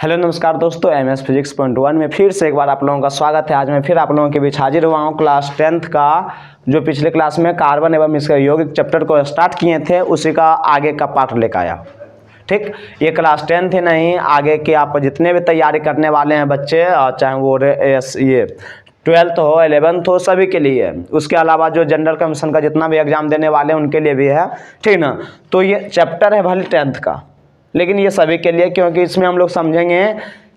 Hello नमस्कार दोस्तों, MS physics point one में फिर से एक बार आप लोगों का स्वागत है। आज मैं फिर आप लोगों के बीच हाजिर हुआ हूँ। क्लास 10th का जो पिछले क्लास में कार्बन एवं इसके यौगिक चैप्टर को स्टार्ट किए थे, उसी का आगे का पार्ट लेकर आया। ठीक, ये क्लास 10th ही नहीं, आगे के आप जितने भी तैयारी करने वाले हैं बच्चे, चाहे वो ये 12th हो 11th हो, सभी के लिए। उसके अलावा जो जनरल कमीशन का जितना भी एग्जाम देने वाले हैं उनके लिए भी है, ठीक ना। तो ये चैप्टर है भले 10th का, लेकिन ये सभी के लिए, क्योंकि इसमें हम लोग समझेंगे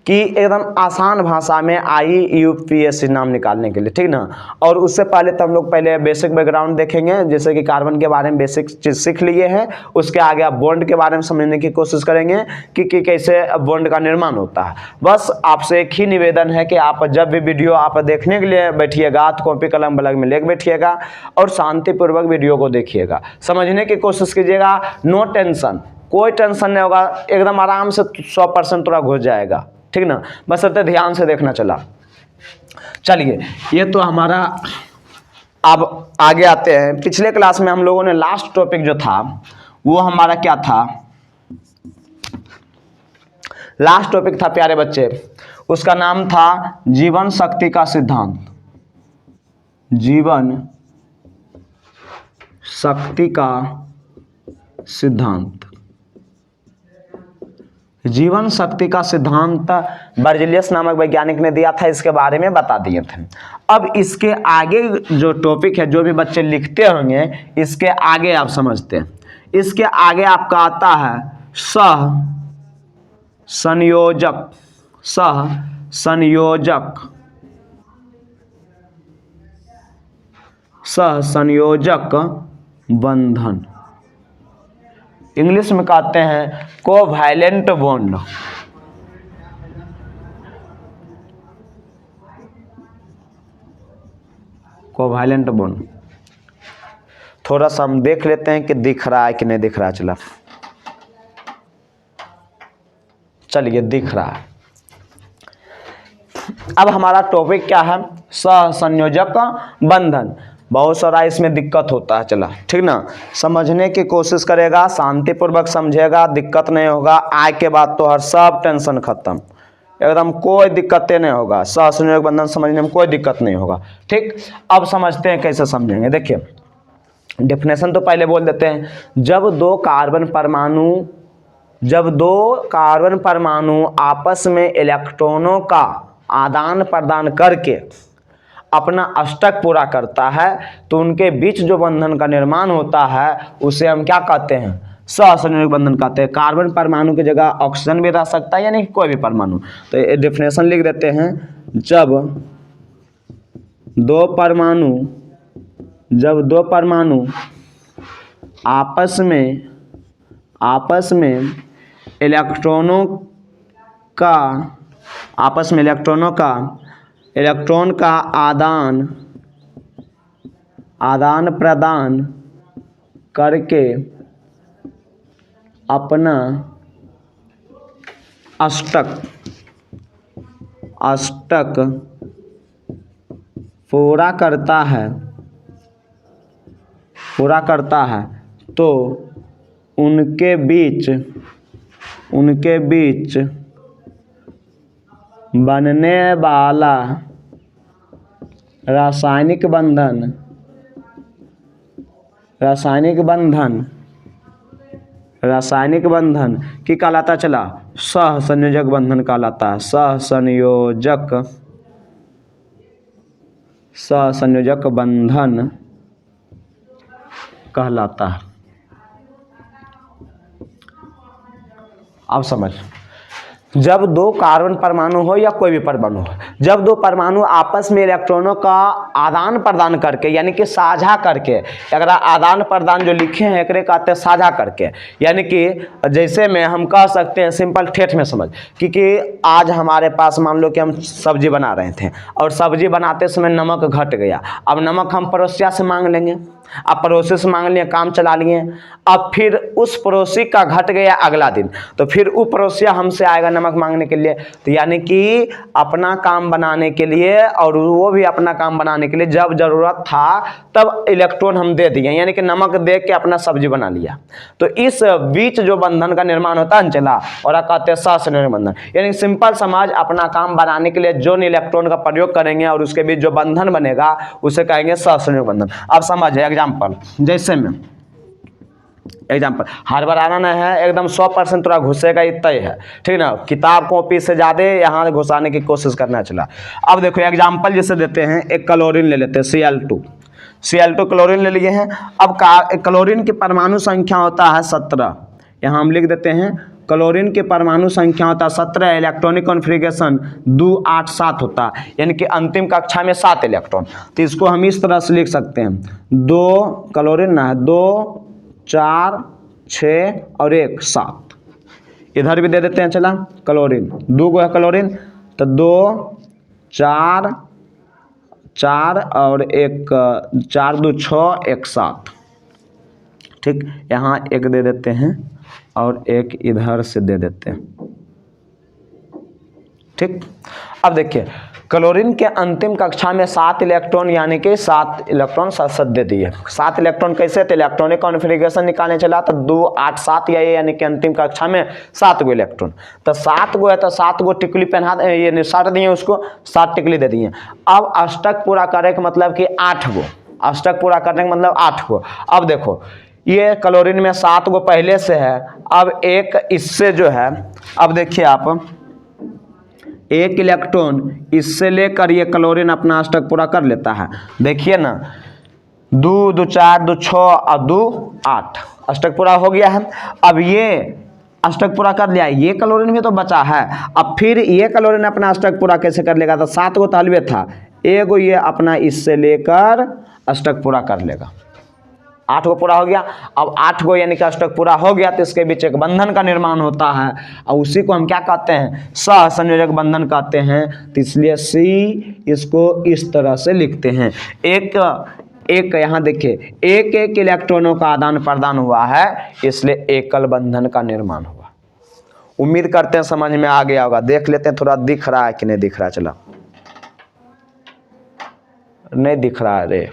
कि एकदम आसान भाषा में IUPAC नाम निकालने के लिए, ठीक ना। और उससे पहले तो हम लोग पहले बेसिक बैकग्राउंड देखेंगे, जैसे कि कार्बन के बारे में बेसिक चीज़ सीख लिए हैं। उसके आगे आप बॉन्ड के बारे में समझने की कोशिश करेंगे कि कैसे बॉन्ड का निर्माण होता है। बस आपसे एक ही निवेदन है कि आप जब भी वीडियो आप देखने के लिए बैठिएगा तो कॉपी कलम बगल में लेकर बैठिएगा और शांतिपूर्वक वीडियो को देखिएगा, समझने की कोशिश कीजिएगा। नो टेंशन, कोई टेंशन नहीं होगा, एकदम आराम से 100% थोड़ा घुस जाएगा, ठीक ना। बस सबसे ध्यान से देखना चला। चलिए, ये तो हमारा, अब आगे आते हैं। पिछले क्लास में हम लोगों ने लास्ट टॉपिक जो था वो हमारा क्या था? लास्ट टॉपिक था प्यारे बच्चे, उसका नाम था जीवन शक्ति का सिद्धांत। जीवन शक्ति का सिद्धांत। जीवन शक्ति का सिद्धांत बर्जेलियस नामक वैज्ञानिक ने दिया था, इसके बारे में बता दिए थे। अब इसके आगे जो टॉपिक है, जो भी बच्चे लिखते होंगे, इसके आगे आप समझते हैं। इसके आगे आपका आता है सहसंयोजक। सहसंयोजक बंधन, इंग्लिश में कहते हैं कोवैलेंट बॉन्ड। कोवैलेंट बॉन्ड थोड़ा सा हम देख लेते हैं कि दिख रहा है कि नहीं दिख रहा है। चलिए, दिख रहा है। अब हमारा टॉपिक क्या है? सहसंयोजक बंधन। बहुत सारा इसमें दिक्कत होता है, चला ठीक ना। समझने की कोशिश करेगा, शांतिपूर्वक समझेगा, दिक्कत नहीं होगा। आय के बाद तो हर सब टेंशन खत्म, एकदम कोई दिक्कतें नहीं होगा। सहसंयोजक बंधन समझने में कोई दिक्कत नहीं होगा। ठीक, अब समझते हैं कैसे समझेंगे। देखिए, डेफिनेशन तो पहले बोल देते हैं। जब दो कार्बन परमाणु आपस में इलेक्ट्रॉनों का आदान प्रदान करके अपना अष्टक पूरा करता है, तो उनके बीच जो बंधन का निर्माण होता है उसे हम क्या कहते हैं? सहसंयोजक बंधन कहते हैं। कार्बन परमाणु की जगह ऑक्सीजन भी रह सकता है, यानी कोई भी परमाणु। तो ये डेफिनेशन लिख देते हैं। जब दो परमाणु आपस में इलेक्ट्रॉन का आदान प्रदान करके अपना अष्टक पूरा करता है, तो उनके बीच बनने वाला रासायनिक बंधन की कहलाता चला? सहसंयोजक बंधन कहलाता है। सहसंयोजक बंधन कहलाता है। अब समझ, जब दो कार्बन परमाणु हो या कोई भी परमाणु हो, जब दो परमाणु आपस में इलेक्ट्रॉनों का आदान प्रदान करके, यानी कि साझा करके, अगर आदान प्रदान जो लिखे हैं एकरे कहते हैं साझा करके। यानी कि जैसे में हम कह सकते हैं, सिंपल ठेठ में समझ, क्योंकि आज हमारे पास मान लो कि हम सब्जी बना रहे थे और सब्जी बनाते समय नमक घट गया। अब नमक हम पड़ोसिया से मांग लेंगे, अब पड़ोसी से मांग लिए, काम चला लिए। अब फिर उस पड़ोसी का घट गया अगला दिन, तो फिर वो पड़ोसिया हमसे आएगा नमक मांगने के लिए। तो यानी कि अपना काम बनाने के लिए और वो भी अपना काम बनाने के लिए जब जरूरत था तब इलेक्ट्रॉन हम दे दिए, यानी कि नमक दे के अपना सब्जी बना लिया। तो इस बीच जो बंधन का निर्माण होता है चला, और कहते हैं सहसंयोजक बंधन। यानी सिंपल समाज अपना काम बनाने के लिए जो इलेक्ट्रॉन का प्रयोग करेंगे और उसके बीच जो बंधन बनेगा उसे कहेंगे सहसंयोजक बंधन। अब समझिए एग्जाम्पल, जैसे में एग्जाम्पल हर बार आना नहीं है, एकदम 100% थोड़ा घुसेगा ये तय है, ठीक ना। किताब कॉपी से ज़्यादा यहाँ घुसाने की कोशिश करना चला। अब देखो एग्जाम्पल जैसे देते हैं, एक क्लोरीन ले लेते हैं Cl2 क्लोरीन ले लिए हैं। अब क्लोरीन की परमाणु संख्या होता है 17, यहाँ हम लिख देते हैं क्लोरीन के परमाणु संख्या होता है 17, इलेक्ट्रॉनिक कॉन्फ़िगरेशन 2 8 7 होता है, यानी कि अंतिम कक्षा में 7 इलेक्ट्रॉन। तो इसको हम इस तरह से लिख सकते हैं, 2 क्लोरीन ना है, 2 4 6 और 1 7। इधर भी दे देते हैं चला क्लोरीन, 2 गो है क्लोरीन, तो 2 4 4 और 1 4 2 6 1 7, ठीक। यहाँ एक दे देते हैं और एक इधर से दे देते हैं, ठीक। अब देखिए क्लोरीन के अंतिम कक्षा में 7 इलेक्ट्रॉन, यानी कि 7 इलेक्ट्रॉन सत दे दिए। 7 इलेक्ट्रॉन कैसे थे, इलेक्ट्रॉनिक कॉन्फ़िगरेशन निकालने चला तो 2 8 7 यानी कि अंतिम कक्षा में 7 गो इलेक्ट्रॉन। तो 7 गो है तो 7 गो टिकली पहना ये निशान दिए, उसको 7 टिकली दे दिए। अब अष्टक पूरा करने का मतलब कि 8 गो, अष्टक पूरा करने का मतलब 8 गो। अब देखो ये क्लोरीन में 7 गो पहले से है, अब एक इससे जो है, अब देखिए आप एक इलेक्ट्रॉन इससे लेकर ये क्लोरीन अपना अष्टक पूरा कर लेता है। देखिए ना 2 2 4 2 6 और 2 8 अष्टक पूरा हो गया है। अब ये अष्टक पूरा कर लिया, ये क्लोरीन भी तो बचा है। अब फिर ये क्लोरीन अपना अष्टक पूरा कैसे कर लेगा, तो 7 गो तो हलवे था, एगो ये अपना इससे लेकर अष्टक पूरा कर लेगा, 8 गो पूरा हो गया। अब 8 गो यानी कि अष्टक पूरा हो गया, तो इसके बीच एक बंधन का निर्माण होता है और उसी को हम क्या कहते हैं, सहसंयोजक बंधन कहते हैं। तो इसलिए सी इसको इस तरह से लिखते हैं। एक यहाँ देखिए एक इलेक्ट्रॉनों का आदान प्रदान हुआ है, इसलिए एकल बंधन का निर्माण हुआ। उम्मीद करते हैं समझ में आ गया होगा। देख लेते हैं थोड़ा दिख रहा है कि नहीं दिख रहा है। चला नहीं दिख रहा है रे,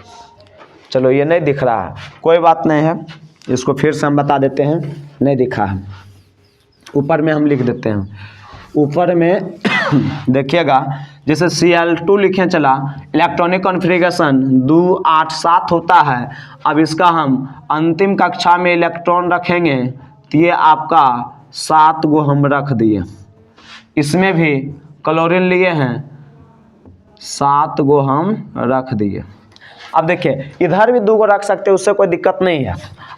चलो ये नहीं दिख रहा है, कोई बात नहीं है, इसको फिर से हम बता देते हैं, नहीं दिखा है। ऊपर में हम लिख देते हैं, ऊपर में देखिएगा जैसे Cl2 लिखें चला, इलेक्ट्रॉनिक कॉन्फ़िगरेशन 2 8 7 होता है। अब इसका हम अंतिम कक्षा में इलेक्ट्रॉन रखेंगे, तो ये आपका 7 गो हम रख दिए। इसमें भी क्लोरीन लिए हैं, 7 गो हम रख दिए। अब देखिए इधर भी 2 गो रख सकते हैं, उससे कोई दिक्कत नहीं है।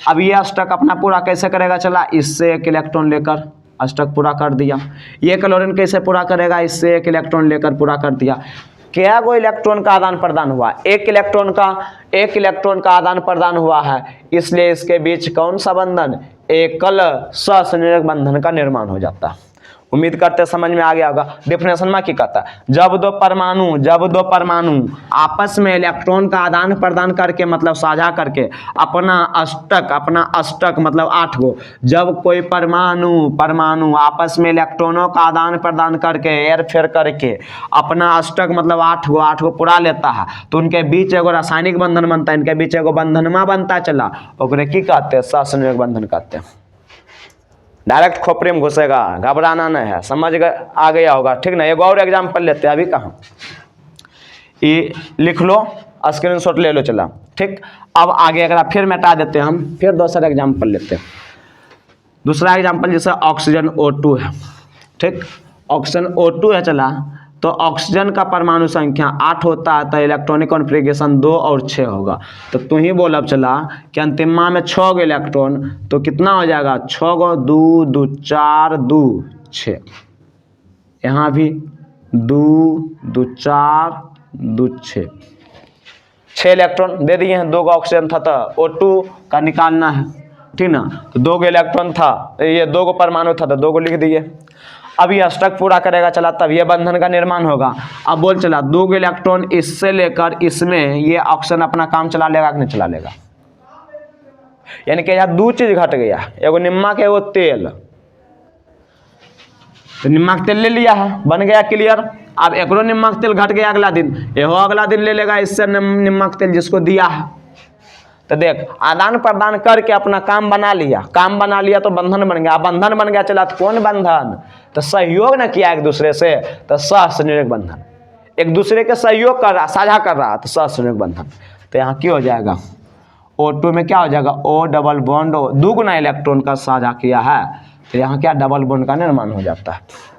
अब ये अष्टक अपना पूरा कैसे करेगा, चला इससे एक इलेक्ट्रॉन लेकर अष्टक पूरा कर दिया। ये क्लोरीन कैसे पूरा करेगा, इससे एक इलेक्ट्रॉन लेकर पूरा कर दिया। क्या वो इलेक्ट्रॉन का आदान प्रदान हुआ, एक इलेक्ट्रॉन का आदान प्रदान हुआ है, इसलिए इसके बीच कौन सा बंधन, एकल सहसंयोजक बंधन का निर्माण हो जाता है। उम्मीद करते समझ में आ गया होगा। डेफिनेशन में क्या कहता है, जब दो परमाणु आपस में इलेक्ट्रॉन का आदान प्रदान करके मतलब साझा करके अपना अष्टक मतलब 8 गो, जब कोई परमाणु आपस में इलेक्ट्रॉनों का आदान प्रदान करके हेरफेर करके अपना अष्टक मतलब 8 गो पूरा लेता है, तो उनके बीच एगो रासायनिक बंधन बनता है, इनके बीच एगो बंधनमा बनता चला, ओकरे की कहते हैं, सहसंयोजक बंधन कहते हैं। डायरेक्ट खोपड़ी में घुसेगा, घबराना नहीं है, समझ आ गया होगा, ठीक ना। एक और एग्जाम्पल लेते हैं, अभी कहाँ ये लिख लो, स्क्रीनशॉट ले लो चला, ठीक। अब आगे अगर फिर मिटा देते हैं हम, फिर दूसरा एग्जाम्पल लेते हैं। दूसरा एग्जाम्पल जैसे ऑक्सीजन O2 है, ठीक। ऑक्सीजन O2 है चला, तो ऑक्सीजन का परमाणु संख्या 8 होता है, तो इलेक्ट्रॉनिक कॉन्फ़िगरेशन 2 और 6 होगा। तो तू ही बोल अब चला कि अंतिमा में 6 गो इलेक्ट्रॉन, तो कितना हो जाएगा, 6 गो 2 2 4 2 6, यहाँ भी 2 2 4 2 6 इलेक्ट्रॉन दे दिए हैं। 2 गो ऑक्सीजन था तो O2 का निकालना है, ठीक ना। तो 2 गो इलेक्ट्रॉन था, ये 2 गो परमाणु था तो 2 गो लिख दिए। अब ये अष्टक पूरा करेगा चला, तब ये बंधन का निर्माण होगा। अब बोल चला 2 गो इलेक्ट्रॉन इससे लेकर इसमें, ये ऑक्सीजन अपना काम चला लेगा कि नहीं चला लेगा, यानी कि यहाँ दो चीज घट गया, एगो नमक एगो तेल। तो नमक तेल ले लिया है, बन गया क्लियर। अब एकरो नमक तेल घट गया अगला दिन, यहो अगला दिन ले लेगा इससे नमक तेल जिसको दिया है। तो देख आदान प्रदान करके अपना काम बना लिया, काम बना लिया तो बंधन बन गया, बंधन बन गया चला तो कौन बंधन, तो सहयोग ना किया एक दूसरे से, तो सह संयोजक बंधन, एक दूसरे के सहयोग कर रहा, साझा कर रहा, तो सह संयोजक बंधन। तो यहाँ क्या हो जाएगा, O2 में क्या हो जाएगा, O डबल बॉन्ड, दुगुना इलेक्ट्रॉन का साझा किया है, तो यहाँ क्या डबल बॉन्ड का निर्माण हो जाता है।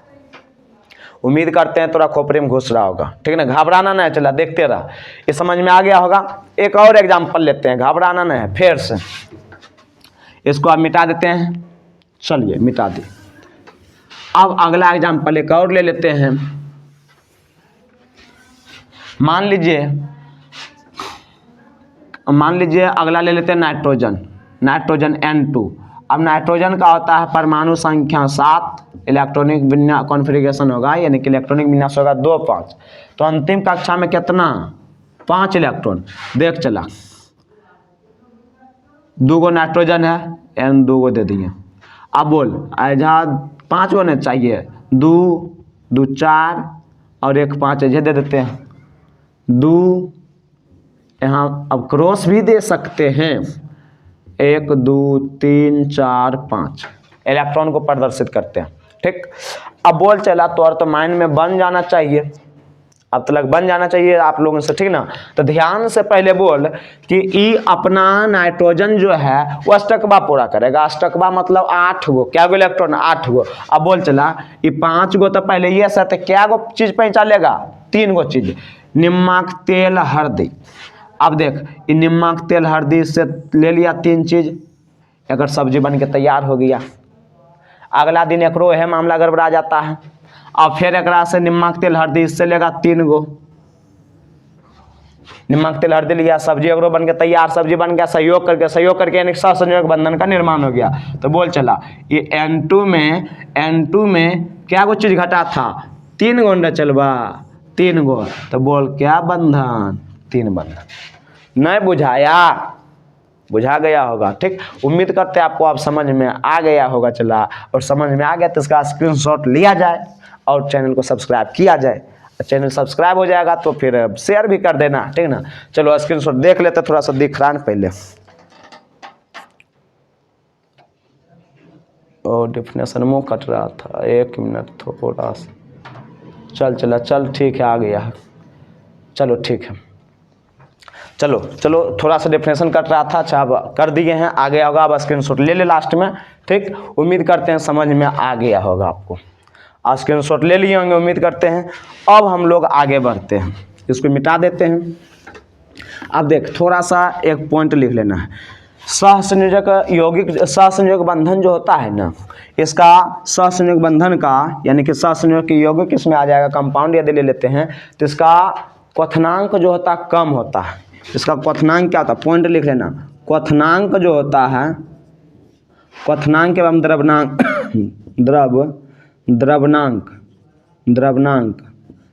उम्मीद करते हैं थोड़ा खोपड़ी में घुस रहा होगा, ठीक है ना, घबराना नहीं, चला देखते रहा, ये समझ में आ गया होगा। एक और एग्जांपल लेते हैं, घबराना नहीं है, फिर से इसको आप मिटा देते हैं, चलिए मिटा दिए। अब अगला एग्जांपल एक और ले लेते हैं। मान लीजिए अगला ले लेते हैं नाइट्रोजन N2। अब नाइट्रोजन का होता है परमाणु संख्या 7, इलेक्ट्रॉनिक विन्यास कॉन्फ़िगरेशन होगा, यानी कि इलेक्ट्रॉनिक विन्यास होगा 2 5। तो अंतिम कक्षा में कितना, 5 इलेक्ट्रॉन। देख चला, 2 गो नाइट्रोजन है, N 2 गो दे दिए। अब बोल ऐजा 5 गो नहीं चाहिए, 2 2 4 और 1 5 ऐसे दे देते हैं, 2 यहाँ अब क्रॉस भी दे सकते हैं, 1 2 3 4 5 इलेक्ट्रॉन को प्रदर्शित करते हैं, ठीक। अब बोल चला तो और तो माइंड में बन जाना चाहिए, अब तक बन जाना चाहिए आप लोगों से, ठीक ना। तो ध्यान से पहले बोल कि ई अपना नाइट्रोजन जो है वो अष्टकवा पूरा करेगा, अष्टकवा मतलब 8 गो, क्या गो इलेक्ट्रॉन, 8 गो। अब बोल चला ये 5 गो तो पहले ये सत क्या गो चीज पहचानेगा, 3 गो चीज, नमक तेल हल्दी। अब देख ये नमक तेल हल्दी से ले लिया 3 चीज, अगर सब्जी बन के तैयार हो गया। अगला दिन एकरो है मामला गड़बड़ा जाता है, अब फिर एक से नमक तेल हल्दी इससे लेगा 3 गो, नमक तेल हल्दी लिया, सब्जी एकरो बन के तैयार, सब्जी बन गया, सहयोग करके यानी सहसंयोजक बंधन का निर्माण हो गया। तो बोल चला ये N2 में क्या गो चीज घटा था, 3 गो न चलवा, 3 गो। तो बोल क्या बंधन, 3 बंधन। नहीं बुझाया, बुझा गया होगा, ठीक। उम्मीद करते हैं आपको अब समझ में आ गया होगा, चला। और समझ में आ गया तो इसका स्क्रीनशॉट लिया जाए और चैनल को सब्सक्राइब किया जाए। चैनल सब्सक्राइब हो जाएगा तो फिर शेयर भी कर देना, ठीक ना। चलो स्क्रीनशॉट देख लेते, थोड़ा सा दिख रहा है पहले, और डेफिनेशन मुँह कट रहा था, 1 मिनट थोड़ा सा, चल ठीक है, आ गया है, चलो ठीक है, चलो थोड़ा सा डेफिनेशन कट रहा था, अच्छा अब कर दिए हैं, आ गया होगा। अब स्क्रीनशॉट ले लास्ट में, ठीक। उम्मीद करते हैं समझ में आ गया होगा आपको, स्क्रीनशॉट ले लिए होंगे उम्मीद करते हैं। अब हम लोग आगे बढ़ते हैं, इसको मिटा देते हैं। अब देख थोड़ा सा एक पॉइंट लिख लेना है, सहसंयोजक यौगिक सहसंयोजक बंधन जो होता है ना, इसका सहसंयोजक बंधन का यानी कि सहसंयोजक यौगिक इसमें आ जाएगा, कंपाउंड यदि ले लेते हैं तो इसका क्वथनांक जो होता है कम होता है। इसका क्वथनांक क्या होता है, पॉइंट लिख लेना, क्वथनांक जो होता है, क्वथनांक एवं द्रवनांक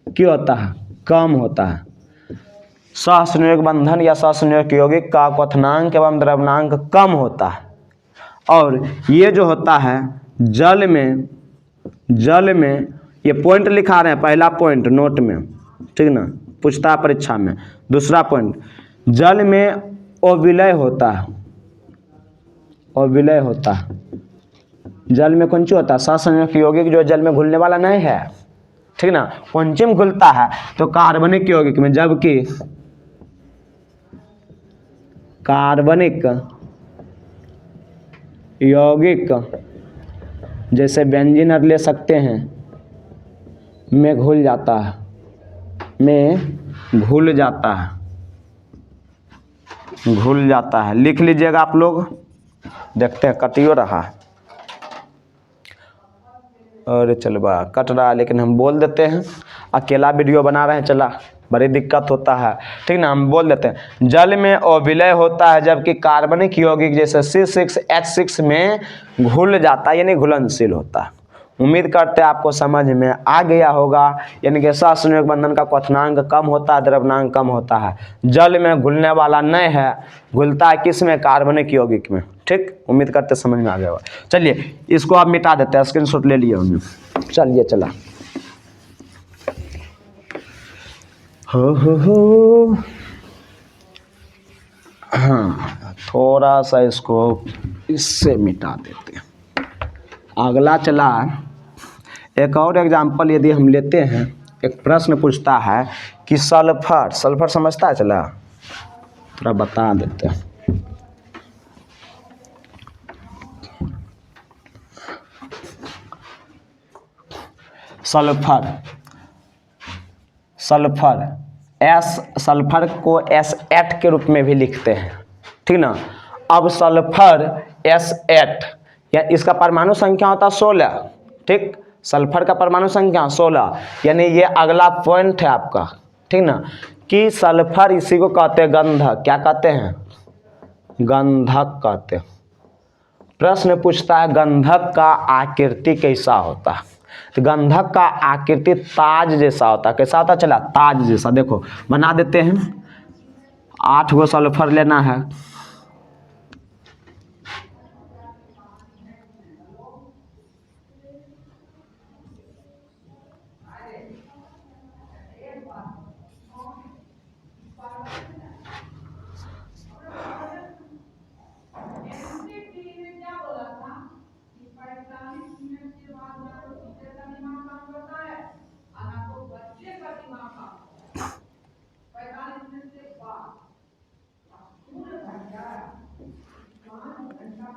क्या होता है, कम होता है। सहसंयोजक बंधन या सहसंयोजक यौगिक का क्वथनांक एवं द्रवनांक कम होता है, और ये जो होता है जल में ये पॉइंट लिखा रहे हैं, पहला पॉइंट नोट में, ठीक ना, पूछता है परीक्षा में। दूसरा पॉइंट, जल में अविलय होता है, जल में कौन सी होता है, सहसंयोजक यौगिक जो जल में घुलने वाला नहीं है, ठीक ना, कौन सी में घुलता है, तो कार्बनिक यौगिक में। जबकि कार्बनिक यौगिक जैसे बेंजीन ले सकते हैं, में घुल जाता है, घुल जाता है। लिख लीजिएगा आप लोग, देखते हैं कटियो रहा है, अरे चल बा कट रहा है, लेकिन हम बोल देते हैं, अकेला वीडियो बना रहे हैं, चला बड़ी दिक्कत होता है, ठीक ना। हम बोल देते हैं जल में अविलय होता है, जबकि कार्बनिक यौगिक जैसे C6H6 में घुल जाता है, यानी घुलनशील होता है। उम्मीद करते हैं आपको समझ में आ गया होगा। यानी कि सहसंयोजक बंधन का क्वथनांक कम होता है, द्रव्यनांक कम होता है। जल में घुलने वाला नहीं है, घुलता है किस में? कार्बनिक यौगिक में। ठीक, उम्मीद करते समझ में आ गया होगा। चलिए इसको आप मिटा देते हैं, स्क्रीनशॉट ले लिए हमने। चलिए चला हो। हाँ, थोड़ा सा इसको इससे मिटा देते हैं। अगला चला, एक और एग्जाम्पल यदि हम लेते हैं, एक प्रश्न पूछता है कि सल्फर, सल्फर समझता है? चला थोड़ा बता देते हैं। सल्फर, सल्फर सल्फर को S8 के रूप में भी लिखते हैं, ठीक ना। अब सल्फर S8 या इसका परमाणु संख्या होता 16, ठीक। सल्फर का परमाणु संख्या 16, यानी ये अगला पॉइंट है आपका, ठीक ना, कि सल्फर इसी को कहते हैं गंधक। क्या कहते हैं? गंधक कहते हैं। प्रश्न पूछता है गंधक का आकृति कैसा होता है? तो गंधक का आकृति ताज जैसा होता है। कैसा होता है? चला ताज जैसा। देखो बना देते हैं। 8 गो सल्फर लेना है,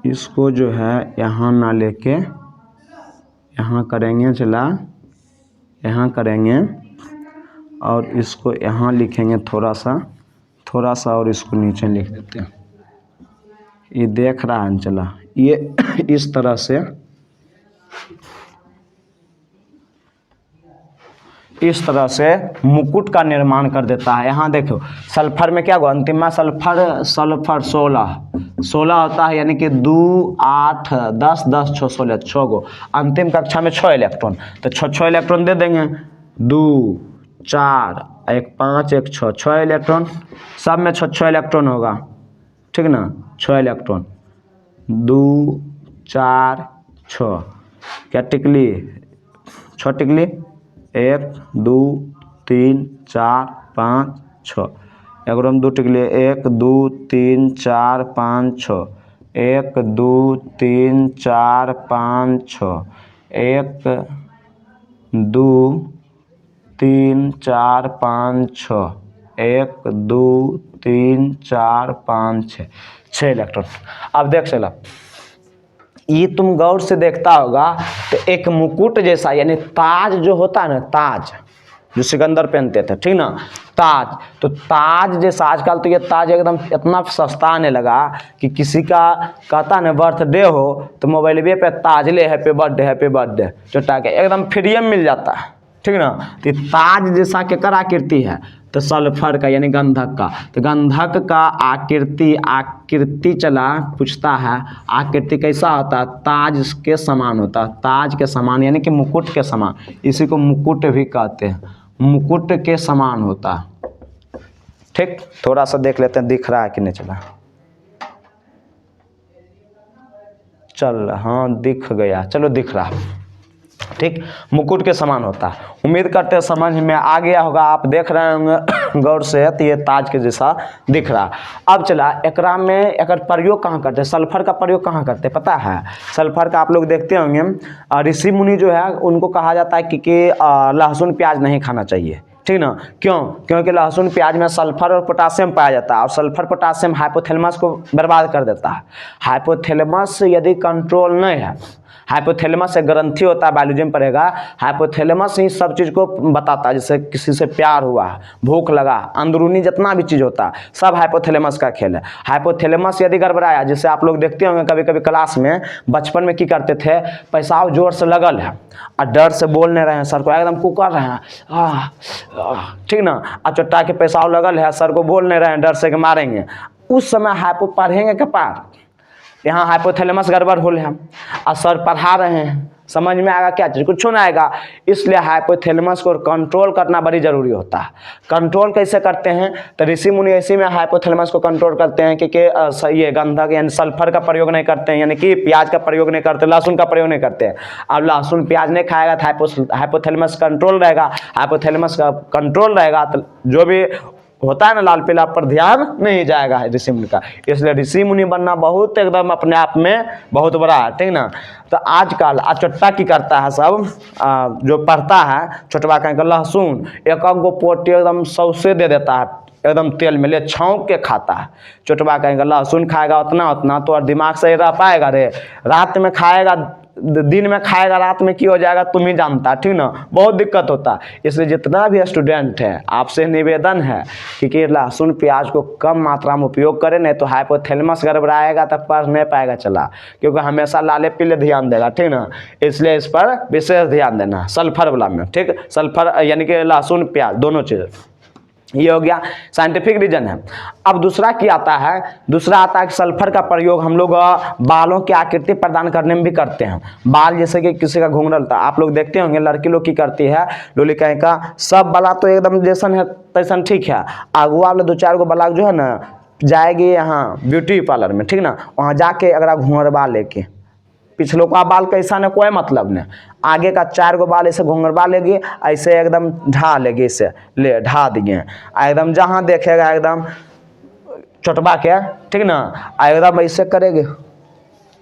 इसको जो है यहाँ ना लेके यहाँ करेंगे, चला यहाँ करेंगे और इसको यहाँ लिखेंगे थोड़ा सा और इसको नीचे लिख देते हैं। ये देख रहा है? चला ये इस तरह से, इस तरह से मुकुट का निर्माण कर देता है। यहाँ देखो सल्फर में क्या हुआ? अंतिम में सल्फर 16 होता है, यानी कि 2 8 10 10 6 16, 6 गो। अंतिम कक्षा में 6 इलेक्ट्रॉन, तो 6 इलेक्ट्रॉन दे देंगे। 2 4 1 5 1 6, 6 इलेक्ट्रॉन, सब में 6 इलेक्ट्रॉन होगा, ठीक ना। 6 इलेक्ट्रॉन, 2 4 6, क्या टिकली? 6 टिकली, 1 2 3 4 5 6, एक 2 टिकली, 1 2 3 4 5 6, 1 2 3 4 5 6, 1 2 3 4 5 6, 1 2 3 4 5 6, 6 इलेक्ट्रॉन। अब देख चला, ये तुम गौर से देखता होगा तो एक मुकुट जैसा, यानी ताज जो होता है ना, ताज जो सिकंदर पहनते थे, ठीक ना, ताज। तो ताज जैसा आजकल तो ये ताज एकदम इतना सस्ता आने लगा कि किसी का कहता ना बर्थडे हो तो मोबाइल पे ताज ले हैप्पी बर्थडे चोटा के एकदम फ्री में मिल जाता है, ठीक ना। तो ताज जैसा केकर आकृति है? तो सल्फर का, यानी गंधक का। तो गंधक का आकृति चला पूछता है, आकृति कैसा होता है? ताज के समान होता है, ताज के समान, यानी कि मुकुट के समान। इसी को मुकुट भी कहते हैं, मुकुट के समान होता है, ठीक। थोड़ा सा देख लेते हैं दिख रहा है कि नहीं। चला चल, हाँ दिख गया, चलो दिख रहा, ठीक। मुकुट के समान होता है। उम्मीद करते हैं समझ में आ गया होगा। आप देख रहे होंगे गौर से, तो ये ताज के जैसा दिख रहा। अब चला एकरा में एकर प्रयोग कहाँ करते हैं? सल्फर का प्रयोग कहाँ करते हैं पता है? सल्फर का आप लोग देखते होंगे, ऋषि मुनि जो है उनको कहा जाता है कि लहसुन प्याज नहीं खाना चाहिए, ठीक ना। क्यों? क्योंकि लहसुन प्याज में सल्फर और पोटासियम पाया जाता है, और सल्फर पोटासियम हाइपोथैलेमस को बर्बाद कर देता है। हाइपोथैलेमस यदि कंट्रोल नहीं है, हाइपोथैलेमस एक ग्रंथि होता है, बायोलॉजी में पढ़ेगा। हाइपोथैलेमस ही सब चीज़ को बताता है, जैसे किसी से प्यार हुआ, भूख लगा, अंदरूनी जितना भी चीज़ होता है सब हाइपोथैलेमस का खेल है। हाइपोथैलेमस यदि गड़बड़ाया, जैसे आप लोग देखते होंगे कभी कभी क्लास में, बचपन में क्या करते थे, पेशाब जोर से लगल है और डर से बोल नहीं रहे हैं, सर को एकदम कुकर रहे हैं, ठीक ना, और चोटा के पेशाब लगल है, सर को बोल नहीं रहे हैं, डर से कि मारेंगे। उस समय पढ़ेंगे के पार यहाँ हाइपोथैलेमस गड़बड़ हो है, और सर पढ़ा रहे हैं समझ में आएगा क्या चीज़, कुछ नहीं आएगा। इसलिए हाइपोथैलेमस को कंट्रोल करना बड़ी जरूरी होता है। कंट्रोल कैसे करते हैं, तो ऋषि मुनि ऐसे में हाइपोथैलेमस को कंट्रोल करते हैं कि ये गंधक यानी सल्फर का प्रयोग नहीं करते हैं, यानी कि प्याज का प्रयोग नहीं करते, लहसुन का प्रयोग नहीं करते हैं। अब लहसुन प्याज नहीं खाएगा तो हाइपोथैलेमस कंट्रोल रहेगा। हाइपोथैलेमस का कंट्रोल रहेगा तो जो भी होता है ना लाल पीला पर ध्यान नहीं जाएगा ऋषि मुनि का। इसलिए ऋषि मुनि बनना बहुत एकदम अपने आप में बहुत बड़ा है, ठीक ना। तो आजकल छोटा की करता है सब जो पढ़ता है छोटवा कहेंगे लहसुन एक गो पोटी एकदम सौसे दे देता है, एकदम तेल में ले छौंक के खाता है। छोटवा कहेंगे लहसुन खाएगा उतना उतना तो और दिमाग सही रह पाएगा रे, रात में खाएगा दिन में खाएगा रात में क्या हो जाएगा तुम ही जानता, ठीक ना, बहुत दिक्कत होता है। इसलिए जितना भी स्टूडेंट है आपसे निवेदन है कि लहसुन प्याज को कम मात्रा में उपयोग करें, नहीं तो हाइपोथैलेमस गड़बड़ाएगा तो पढ़ नहीं पाएगा चला, क्योंकि हमेशा लाले पीले ध्यान देगा, ठीक ना। इसलिए इस पर विशेष ध्यान देना सल्फर वाला में, ठीक। सल्फर यानी कि लहसुन प्याज दोनों चीज़, ये हो गया साइंटिफिक रीजन है। अब दूसरा क्या आता है, दूसरा आता है कि सल्फर का प्रयोग हम लोग बालों की आकृति प्रदान करने में भी करते हैं। बाल जैसे कि किसी का घुंघरल था, आप लोग देखते होंगे लड़की लोग की करती है लोली कहीं का सब बाला तो एकदम जैसन है तैसन, ठीक है। अगुआ वाले 2-4 गो बाला जो है ना जाएगी यहाँ ब्यूटी पार्लर में, ठीक ना, वहाँ जाके अगर घुंघरवा लेके पिछलों का बाल कैसा ने कोई मतलब नहीं, आगे का 4 गो बाल ऐसे घुंघरवा लेगी, ऐसे एकदम ढा लेगी, इसे ले ढा दिए एकदम जहाँ देखेगा एकदम छोटबा के, ठीक ना, एकदम ऐसे करेगी,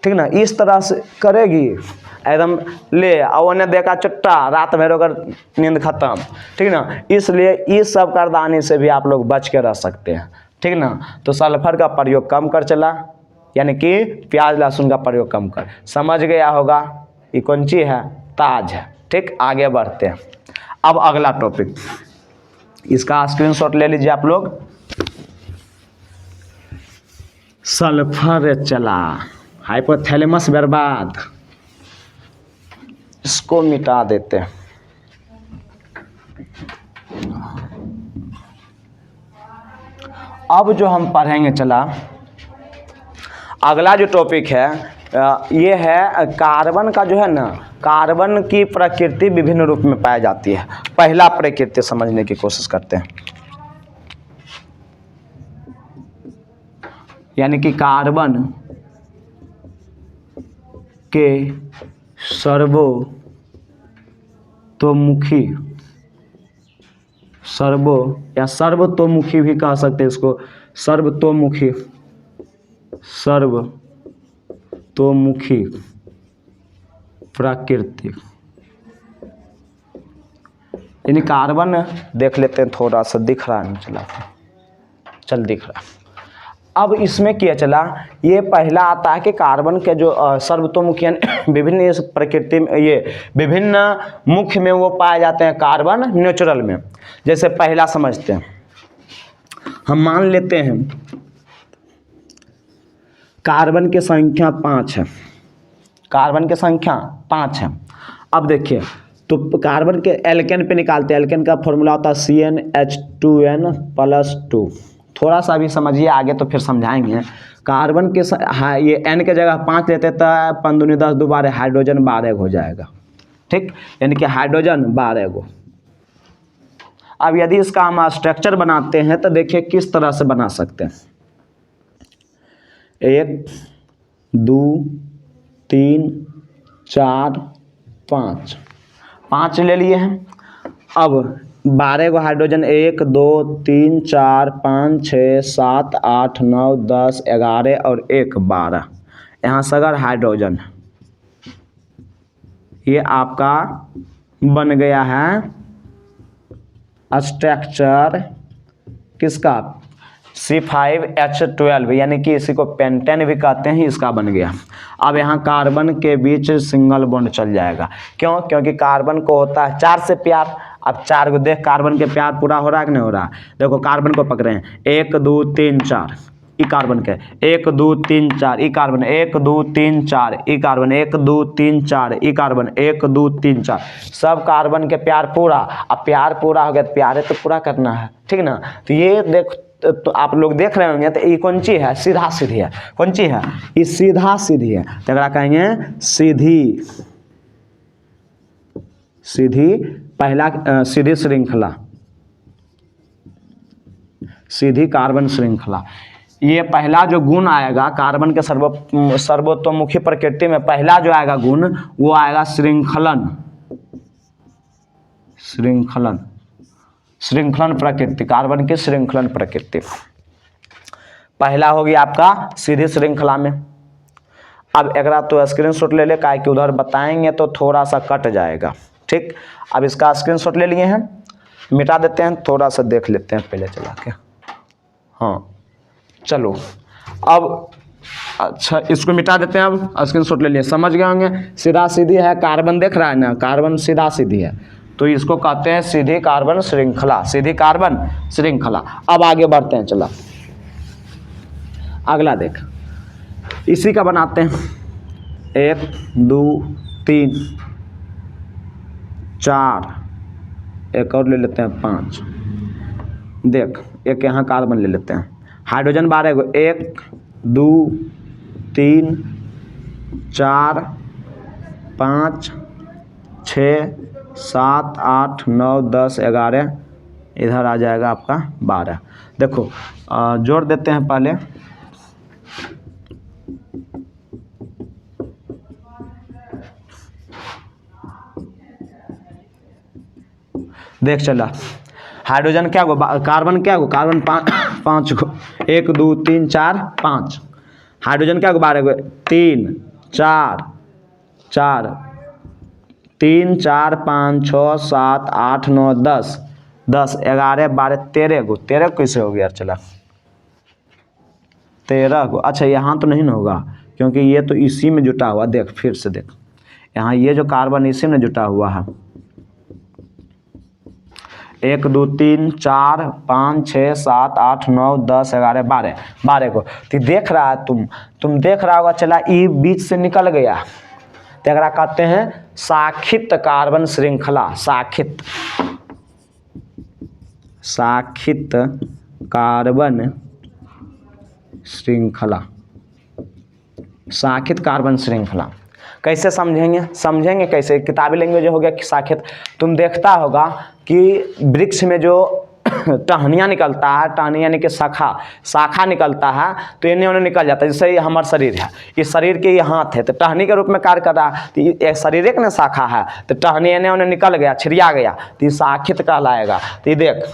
ठीक ना, इस तरह से करेगी एकदम ले और उन्हें देखा चुट्टा रात में रोकर नींद खत्म, ठीक ना। इसलिए इस सब करदानी से भी आप लोग बच के रह सकते हैं, ठीक ना। तो सल्फर का प्रयोग कम कर चला, यानी कि प्याज लहसुन का प्रयोग कम कर। समझ गया होगा ये कौन चीज़ है, ताज है, ठीक। आगे बढ़ते हैं। अब अगला टॉपिक, इसका स्क्रीनशॉट ले लीजिए आप लोग। सल्फर चला, हाइपोथैलेमस बर्बाद, इसको मिटा देते हैं। अब जो हम पढ़ेंगे चला अगला जो टॉपिक है ये है कार्बन का, जो है ना कार्बन की प्रकृति विभिन्न रूप में पाई जाती है। पहला प्रकृति समझने की कोशिश करते हैं, यानी कि कार्बन के सर्वतोमुखी, या सर्वतोमुखी भी कह सकते हैं इसको, सर्वतोमुखी प्रकृति, यानी कार्बन देख लेते हैं, थोड़ा सा दिख रहा है, चल दिख रहा है। अब इसमें क्या चला, ये पहला आता है कि कार्बन के जो सर्वतोमुखी विभिन्न प्रकृति में, ये विभिन्न मुख्य में वो पाए जाते हैं कार्बन नेचुरल में। जैसे पहला समझते हैं, हम मान लेते हैं कार्बन की संख्या 5 है, कार्बन की संख्या 5 है। अब देखिए तो कार्बन के एल्केन पे निकालते हैं, एल्केन का फॉर्मूला होता है CnH2n+2। थोड़ा सा भी समझिए, आगे तो फिर समझाएंगे। कार्बन के ये n के जगह 5 लेते तो 5 दूनी 10 दोबारा हाइड्रोजन 12 हो जाएगा, ठीक, यानी कि हाइड्रोजन 12 गो। अब यदि इसका हम स्ट्रक्चर बनाते हैं तो देखिए किस तरह से बना सकते हैं। 1 2 3 4 5 ले लिए हैं। अब 12 गो हाइड्रोजन, 1 2 3 4 5 6 7 8 9 10 11 और 1 12, यहाँ सगर हाइड्रोजन, ये आपका बन गया है स्ट्रक्चर किसका, C5H12, यानी कि इसी को पेंटेन भी कहते हैं, इसका बन गया। अब यहाँ कार्बन के बीच सिंगल बॉन्ड चल जाएगा, क्यों, क्योंकि कार्बन को होता है 4 से प्यार। अब 4 को देख कार्बन के प्यार पूरा हो रहा है कि नहीं हो रहा, देखो कार्बन को पकड़े हैं 1 2 3 4, ई कार्बन के 1 2 3 4, ई कार्बन 1 2 3 4, ई कार्बन 1 2 3 4, ई कार्बन 1 2 3 4, सब कार्बन के प्यार पूरा। अब प्यार पूरा हो गया तो प्यारे तो पूरा करना है, ठीक ना। तो ये देख तो आप लोग देख रहे होंगे, तो ये कौन ची है, सीधा सीधी है, कौन ची है, ये सीधा सीधी है, तो कहेंगे सीधी सीधी, पहला सीधी श्रृंखला, सीधी कार्बन श्रृंखला। ये पहला जो गुण आएगा कार्बन के सर्वतोमुखी प्रकृति में पहला जो आएगा गुण वो आएगा श्रृंखलन, श्रृंखलन, श्रृंखलन प्रकृति, कार्बन की श्रृंखलन प्रकृति पहला होगी आपका सीधी श्रृंखला में। अब एक तो स्क्रीनशॉट ले ले, काहे कि उधर बताएंगे तो थोड़ा सा कट जाएगा, ठीक। अब इसका स्क्रीनशॉट ले लिए हैं, मिटा देते हैं, थोड़ा सा देख लेते हैं पहले चला के। हाँ चलो अब अच्छा इसको मिटा देते हैं। अब स्क्रीनशॉट ले लिए, समझ गए होंगे। सीधा सीधी है, कार्बन देख रहा है ना, कार्बन सीधा सीधी है तो इसको कहते हैं सीधी कार्बन श्रृंखला, सीधी कार्बन श्रृंखला। अब आगे बढ़ते हैं, चला अगला देख, इसी का बनाते हैं 1 2 3 4, एक और ले लेते हैं 5। देख एक यहाँ कार्बन ले लेते हैं, हाइड्रोजन 12 गो, 1 2 3 4 5 6 7 8 9 10 11, इधर आ जाएगा आपका 12। देखो जोड़ देते हैं पहले, देख चला हाइड्रोजन क्या गो, कार्बन क्या गो, कार्बन 5 गो, 1 2 3 4 5। हाइड्रोजन क्या गो 12 गो, 3 4 4 3 4 5 6 7 8 9 10 10 11 12 13 गो, 13 कैसे हो गया चला 13 गो। अच्छा यहाँ तो नहीं ना होगा क्योंकि ये तो इसी में जुटा हुआ, देख फिर से देख, यहाँ ये जो कार्बन इसी में जुटा हुआ है। 1 2 3 4 5 6 7 8 9 10 11 12, 12 को तो देख रहा है तुम देख रहा होगा चला ई बीच से निकल गया तो एकरा कहते हैं शाखित कार्बन श्रृंखला, शाखित, शाखित कार्बन श्रृंखला, शाखित कार्बन श्रृंखला। कैसे समझेंगे कैसे, किताबी लैंग्वेज हो गया कि शाखित। तुम देखता होगा कि वृक्ष में जो टहनियाँ निकलता है, टहनी यानी कि शाखा निकलता है तो इन्हें उन्हें निकल जाता है। जैसे ये हमारा शरीर है, इस शरीर के ये हाथ है तो टहनी के रूप में कार्य कर रहा है, तो ये शरीर एक ना शाखा है तो टहनी इन्हें उन्हें निकल गया, छिड़िया गया तो ये शाखित कहलाएगा। तो ये देख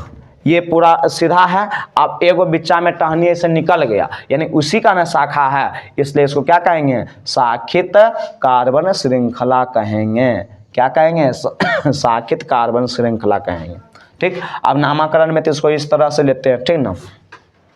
ये पूरा सीधा है, अब एगो बिच्चा में टहनी ऐसे निकल गया यानी उसी का ना शाखा है, इसलिए इसको क्या कहेंगे, शाखित कार्बन श्रृंखला कहेंगे। क्या कहेंगे, शाखित कार्बन श्रृंखला कहेंगे, ठीक। अब नामकरण में तो इसको इस तरह से लेते हैं, ठीक ना।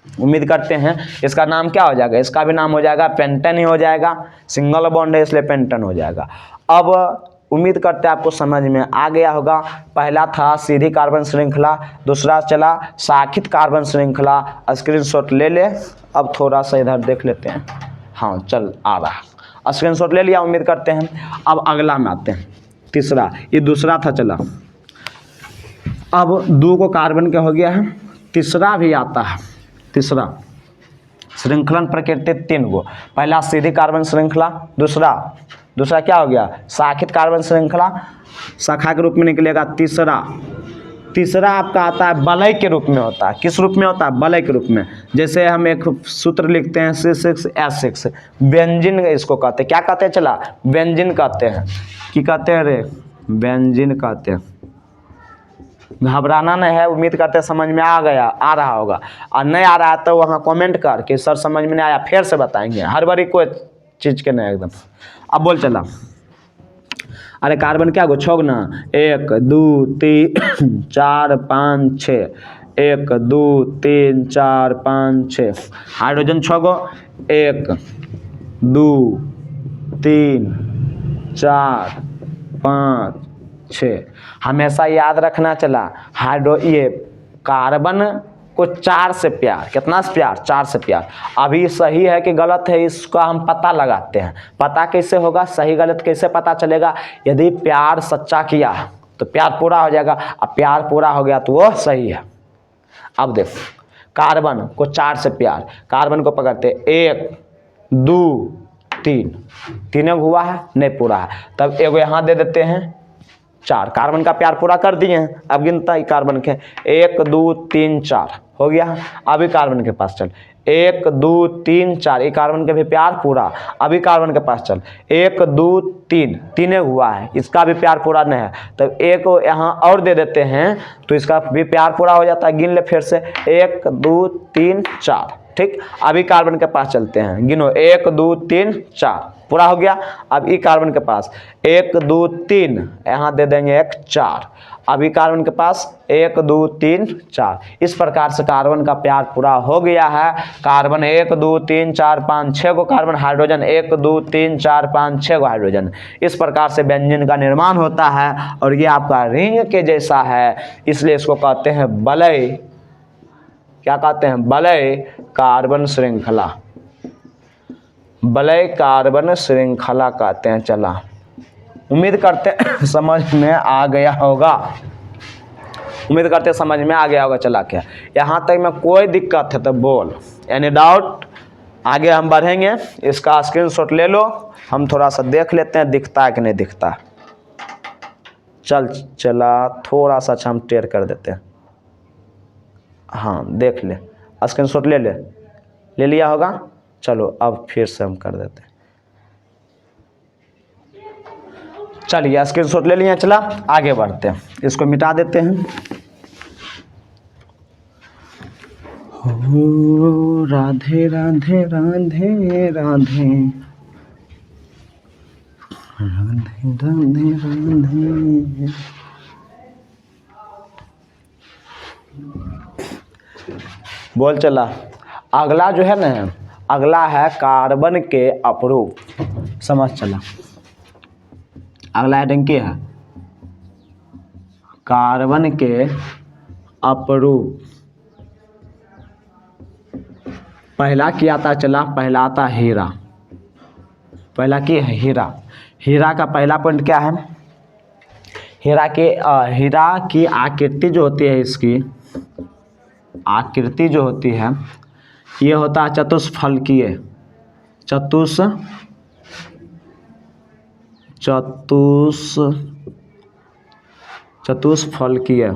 उम्मीद करते हैं इसका नाम क्या हो जाएगा, इसका भी नाम हो जाएगा पेंटन ही हो जाएगा, सिंगल बॉन्ड है इसलिए पेंटन हो जाएगा। अब उम्मीद करते हैं आपको समझ में आ गया होगा। पहला था सीधी कार्बन श्रृंखला, दूसरा चला शाखित कार्बन श्रृंखला। स्क्रीनशॉट ले ले, अब थोड़ा सा इधर देख लेते हैं। हाँ चल आ रहा, स्क्रीनशॉट ले लिया उम्मीद करते हैं। अब अगला में आते हैं, तीसरा, ये दूसरा था चला। अब 2 को कार्बन का हो गया है, तीसरा भी आता है। तीसरा श्रृंखलन प्रकृति 3 गो, पहला सीधी कार्बन श्रृंखला, दूसरा क्या हो गया, शाखित कार्बन श्रृंखला, शाखा के रूप में निकलेगा। तीसरा आपका आता है वलय के रूप में होता है। किस रूप में होता है, वलय के रूप में। जैसे हम एक सूत्र लिखते हैं C6H6, बेंजीन इसको कहते हैं। क्या कहते हैं चला, बेंजीन कहते हैं। कि कहते हैं रे, बेंजीन कहते हैं। घबराना नहीं है, उम्मीद करते हैं समझ में आ रहा होगा, और नहीं आ रहा है तो वहाँ कमेंट कर कि सर समझ में नहीं आया, फिर से बताएंगे, हर बारी कोई चीज़ के नहीं एकदम। अब बोल चला, अरे कार्बन क्या गो 6 ना, 1 2 3 4 5 6, 1 2 3 4 5 6। हाइड्रोजन 6 गो, 1 2 3 4 5 6। हमेशा याद रखना चला, ये कार्बन को 4 से प्यार, कितना से प्यार, 4 से प्यार। अभी सही है कि गलत है इसका हम पता लगाते हैं। पता कैसे होगा, सही गलत कैसे पता चलेगा, यदि प्यार सच्चा किया तो प्यार पूरा हो जाएगा, अब प्यार पूरा हो गया तो वो सही है। अब देख कार्बन को 4 से प्यार, कार्बन को पकड़ते 1 2 3, तीनों हुआ है नहीं पूरा है, तब एगो यहाँ दे देते हैं 4, कार्बन का प्यार पूरा कर दिए हैं। अब गिनता ही कार्बन के 1 2 3 4 हो गया। अभी कार्बन के पास चल 1 2 3 4, ये कार्बन के भी प्यार पूरा। अभी कार्बन के पास चल 1 2 3, 3 हुआ है, इसका भी प्यार पूरा नहीं है, तब एक यहाँ और दे देते हैं तो इसका भी प्यार पूरा हो जाता है। गिन ले फिर से 1 2 3 4, ठीक। अभी कार्बन के पास चलते हैं, गिनो 1 2 3 4, पूरा हो गया। अब ई कार्बन के पास 1 2 3, यहाँ दे देंगे 1 4। अभी कार्बन के पास 1 2 3 4। इस प्रकार से कार्बन का प्यार पूरा हो गया है। कार्बन 1 2 3 4 5 6 गो कार्बन, हाइड्रोजन 1 2 3 4 5 6 गो हाइड्रोजन। इस प्रकार से बेंजीन का निर्माण होता है और ये आपका रिंग के जैसा है, इसलिए इसको कहते हैं वलय। क्या कहते हैं? वलय कार्बन श्रृंखला। वलय कार्बन श्रृंखला कहते हैं। चला, उम्मीद करते हैं समझ में आ गया होगा। उम्मीद करते हैं समझ में आ गया होगा। चला क्या यहाँ तक में कोई दिक्कत है तो बोल, एनी डाउट? आगे हम बढ़ेंगे, इसका स्क्रीनशॉट ले लो, हम थोड़ा सा देख लेते हैं दिखता है कि नहीं दिखता। चला थोड़ा सा अच्छा हम टेढ़ कर देते हैं। हाँ देख ले, स्क्रीनशॉट ले लिया होगा। चलो अब फिर से हम कर देते हैं। चलिए स्क्रीनशॉट ले लिए, चला आगे बढ़ते हैं, इसको मिटा देते हैं। हो राधे राधे राधे राधे राधे राधे राधे। बोल चला, अगला जो है ना, अगला है कार्बन के अपरूप। समझ चला, अगला हेडिंग क्या है? कार्बन के अपरूप। पहला क्या आता चला? पहला आता हीरा। पहला क्या है? हीरा। हीरा का पहला पॉइंट क्या है? हीरा की आकृति जो होती है, इसकी आकृति जो होती है ये होता है चतुष्फलकीय। चतुष्फलकीय।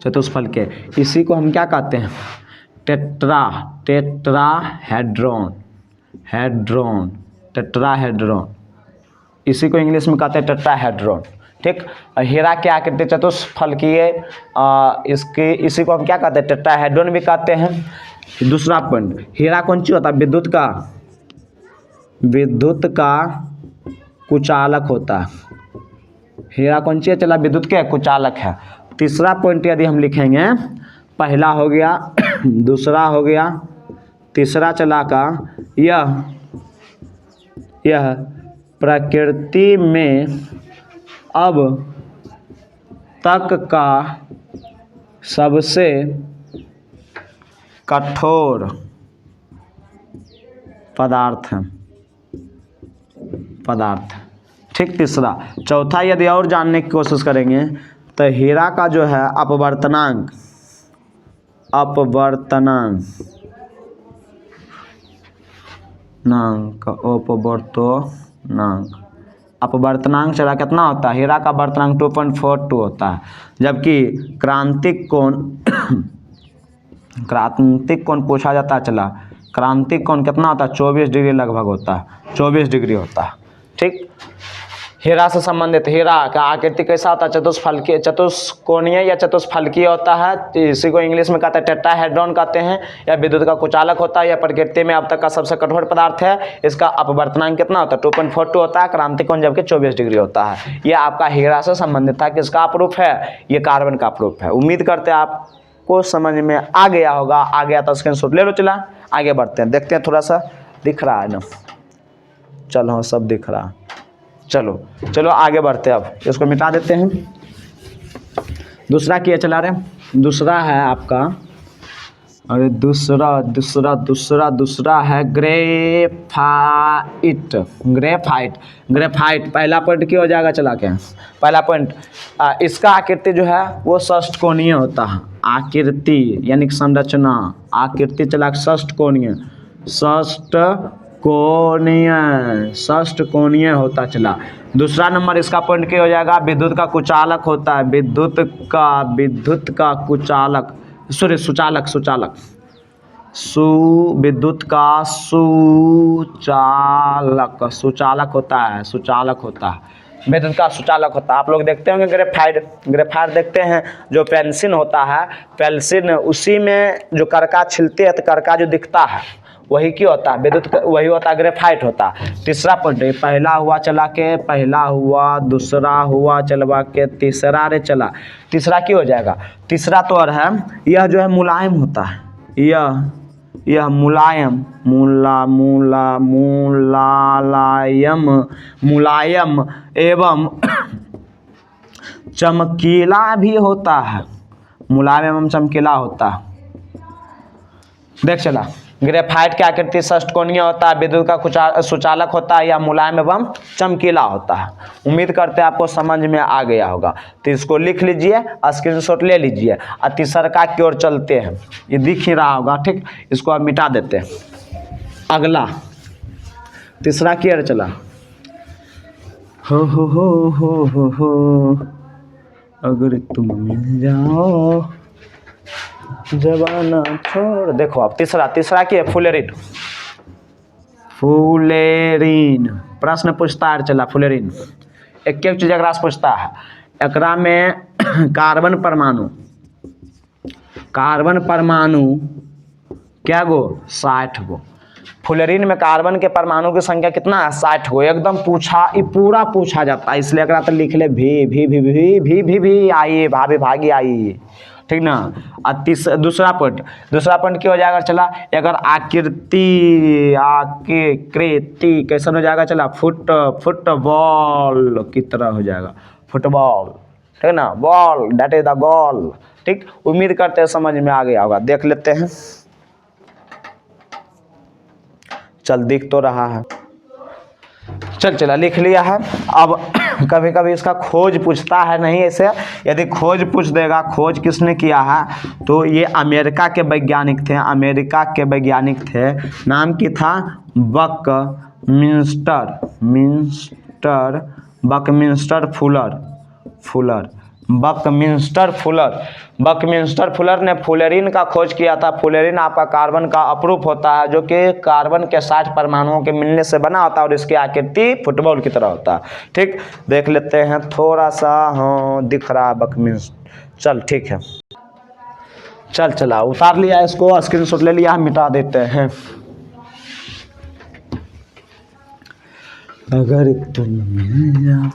चतुष्फलकीय, इसी को हम क्या कहते हैं? टेट्राहेड्रॉन। इसी को इंग्लिश में कहते हैं टेट्राहेड्रॉन, ठीक। हीरा की आकृति चतुष्फलकीय, इसी को हम क्या कहते हैं? टेट्राहेड्रॉन भी कहते हैं। दूसरा पॉइंट, हीरा कौन सी होता है? विद्युत का कुचालक होता है। हीरा कौन सी है? चला विद्युत के कुचालक है। तीसरा पॉइंट यदि हम लिखेंगे, पहला हो गया, दूसरा हो गया, तीसरा चला का यह प्रकृति में अब तक का सबसे कठोर पदार्थ, ठीक। तीसरा, चौथा यदि और जानने की कोशिश करेंगे तो हीरा का जो है अपवर्तनांक, अपवर्तनांक चला कितना होता है? हीरा का अपवर्तनांक 2.42 होता है, जबकि क्रांतिक कोण पूछा जाता है। चला क्रांतिक कोण कितना होता है? 24 डिग्री लगभग होता है, 24 डिग्री होता है, ठीक। हीरा से संबंधित, हीरा का आकृति कैसा होता है? चतुष्कोणीय या चतुष्फलकीय होता है। इसी को इंग्लिश में कहते हैं टेट्राहेड्रॉन कहते हैं। या विद्युत का कुचालक होता है। यह प्रकृति में अब तक का सबसे कठोर पदार्थ है। इसका अपवर्तनांक कितना होता है? 2.42 होता है। क्रांतिक कोण जबकि 24 डिग्री होता है। यह आपका हीरा से संबंधित था। किसका अपरूप है? ये कार्बन का अपरूप है। उम्मीद करते हैं आपको समझ में आ गया होगा। आ गया तो स्क्रीनशॉट ले लो। चला आगे बढ़ते हैं, देखते हैं थोड़ा सा दिख रहा है ना? चलो सब दिख रहा है। चलो आगे बढ़ते हैं। अब इसको मिटा देते हैं। दूसरा क्या चला रहे? दूसरा है आपका, अरे दूसरा है ग्रेफाइट। पहला पॉइंट क्या हो जाएगा? चला के पहला पॉइंट, इसका आकृति जो है वो षष्ठकोणीय होता है। आकृति यानी संरचना, आकृति चला षष्ठकोणीय कोणीय, षष्ठ कोणीय होता चला। दूसरा नंबर इसका पॉइंट क्या हो जाएगा, विद्युत का कुचालक होता है, विद्युत का कुचालक, सॉरी सुचालक, विद्युत का सुचालक होता है, विद्युत का सुचालक होता है। आप लोग देखते होंगे ग्रेफाइट देखते हैं, जो पेंसिल होता है, पेंसिल उसी में जो करका छिलते हैं तो करका जो दिखता है वही क्या होता है, वही होता है, ग्रेफाइट होता है। तीसरा पॉइंट, पहला हुआ चला के, पहला हुआ, दूसरा हुआ चलवा के, तीसरा रे चला, तीसरा क्या हो जाएगा, तीसरा तो और है, यह जो है मुलायम होता है, यह मुलायम, मुलायम एवं चमकीला भी होता है, मुलायम एवं चमकीला होता है। देख चला, ग्रेफाइट की आकृति षष्ठकोणीय होता है, विद्युत का सुचालक होता है, या मुलायम एवं चमकीला होता है। उम्मीद करते हैं आपको समझ में आ गया होगा, तो इसको लिख लीजिए, स्क्रीनशॉट ले लीजिए और तीसरा की ओर चलते हैं। ये दिख ही रहा होगा, ठीक, इसको अब मिटा देते हैं। अगला तीसरा की ओर चला, हो अगर तुम मिल जाओ जवाना छोड़। देखो अब तीसरा की है फुलेरिन, प्रश्न पूछता है चला, फुलेरिन एक चीज एकरा से पूछता है, एकरा में कार्बन परमाणु क्या गो, 60 गो। फुलेरिन में कार्बन के परमाणु की संख्या कितना है, 60 गो। एकदम पूरा पूछा जाता है, इसलिए एकरा तो लिख ले भी आई, भागी आई, ठीक ना। और दूसरा पॉइंट क्या हो जाएगा चला, अगर आकृति कैसा हो जाएगा चला, फुटबॉल की तरह हो जाएगा, फुटबॉल, ठीक ना, ball that is the goal, ठीक। उम्मीद करते हैं समझ में आ गया होगा। देख लेते हैं, चल दिख तो रहा है, चला लिख लिया है। अब कभी कभी इसका खोज पूछता है, नहीं ऐसे, यदि खोज पूछ देगा, खोज किसने किया है, तो ये अमेरिका के वैज्ञानिक थे, नाम की था बकमिंस्टर फुलर ने फुलेरिन का खोज किया था। फुलेरिन आपका कार्बन का अपरूप होता है, जो कि कार्बन के 60 परमाणुओं के मिलने से बना होता है और इसकी आकृति फुटबॉल की तरह होता है, ठीक। देख लेते हैं थोड़ा सा, हाँ दिख रहा है बकमिंस्टर, चल ठीक है, चला उतार लिया, इसको स्क्रीनशॉट ले लिया, मिटा देते हैं। अगर तुम मिल जाओ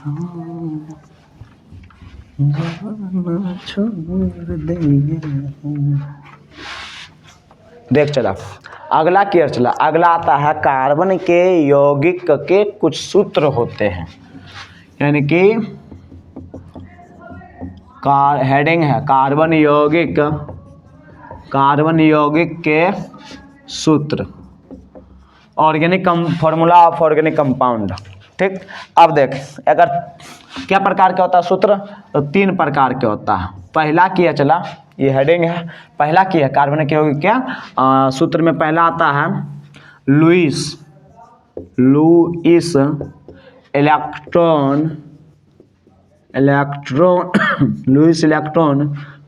छोड़ देंगे। देख चला, अगला केयर चला, अगला आता है कार्बन के यौगिक के कुछ सूत्र होते हैं, यानी कि हेडिंग है कार्बन यौगिक के सूत्र, organic formula of organic compound, ठीक। अब देख, अगर क्या प्रकार का होता है सूत्र, तो 3 प्रकार के होता है। पहला की है चला, ये हेडिंग है, पहला की है कार्बन के यौगिक क्या सूत्र में पहला आता है लुईस इलेक्ट्रॉन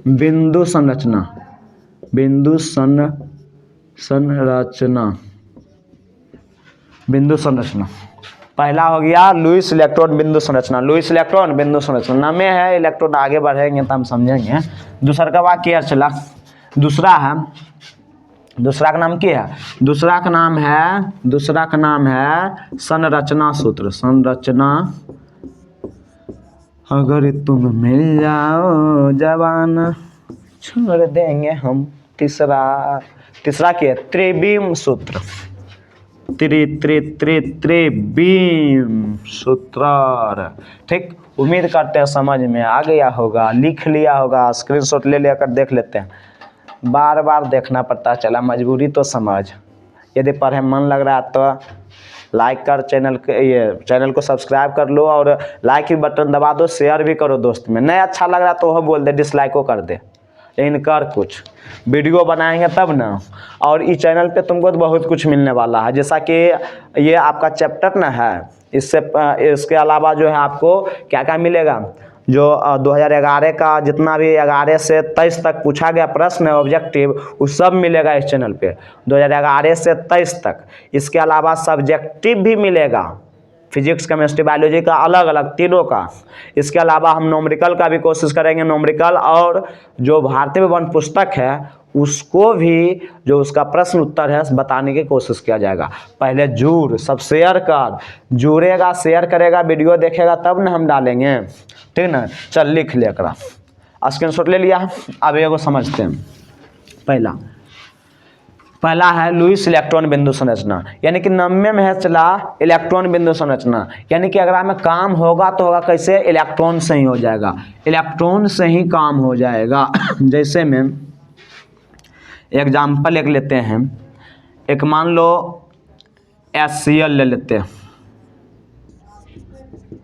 बिंदु संरचना। पहला हो गया लुईस इलेक्ट्रॉन बिंदु संरचना में है, इलेक्ट्रॉन आगे बढ़ेंगे तो हम समझेंगे। दूसरा का वाक्य चला, दूसरा का नाम क्या है, दूसरा का नाम है संरचना सूत्र, अगर तुम मिल जाओ जवान छोड़ देंगे हम। तीसरा क्या है, त्रिविम सूत्र, त्रिविम सूत्र, ठीक। उम्मीद करते हैं समझ में आ गया होगा, लिख लिया होगा, स्क्रीनशॉट ले लेकर देख लेते हैं। बार बार देखना पड़ता चला, मजबूरी तो समझ। यदि पढ़े मन लग रहा है तो लाइक कर, चैनल को सब्सक्राइब कर लो और लाइक की बटन दबा दो, शेयर भी करो दोस्त में। नहीं अच्छा लग रहा तो वह बोल दे, डिसलाइक को कर दे, लेकिन कर कुछ, वीडियो बनाएंगे तब ना। और इस चैनल पे तुमको तो बहुत कुछ मिलने वाला है, जैसा कि ये आपका चैप्टर ना है, इसके अलावा जो है आपको क्या क्या मिलेगा, जो 2011 का जितना भी 11 से 23 तक पूछा गया प्रश्न है ऑब्जेक्टिव, वो सब मिलेगा इस चैनल पे 2011 से 23 तक। इसके अलावा सब्जेक्टिव भी मिलेगा, फिजिक्स केमिस्ट्री बायोलॉजी का अलग अलग तीनों का। इसके अलावा हम नोमरिकल का भी कोशिश करेंगे, नोमरिकल और जो भारतीय विवरण पुस्तक है उसको भी जो उसका प्रश्न उत्तर है बताने की कोशिश किया जाएगा। पहले जुड़, सब शेयर कर, जुड़ेगा शेयर करेगा वीडियो देखेगा तब ना हम डालेंगे, ठीक ना। चल लिख ले, एकरा स्क्रीनशॉट ले लिया। अब एगो समझते हैं। पहला है लुईस इलेक्ट्रॉन बिंदु संरचना, यानी कि 90 में है चला इलेक्ट्रॉन बिंदु संरचना, यानी कि अगर हमें काम होगा तो होगा कैसे, इलेक्ट्रॉन से ही हो जाएगा, इलेक्ट्रॉन से ही काम हो जाएगा। जैसे में एग्जाम्पल एक लेते हैं, एक मान लो HCl ले लेते हैं।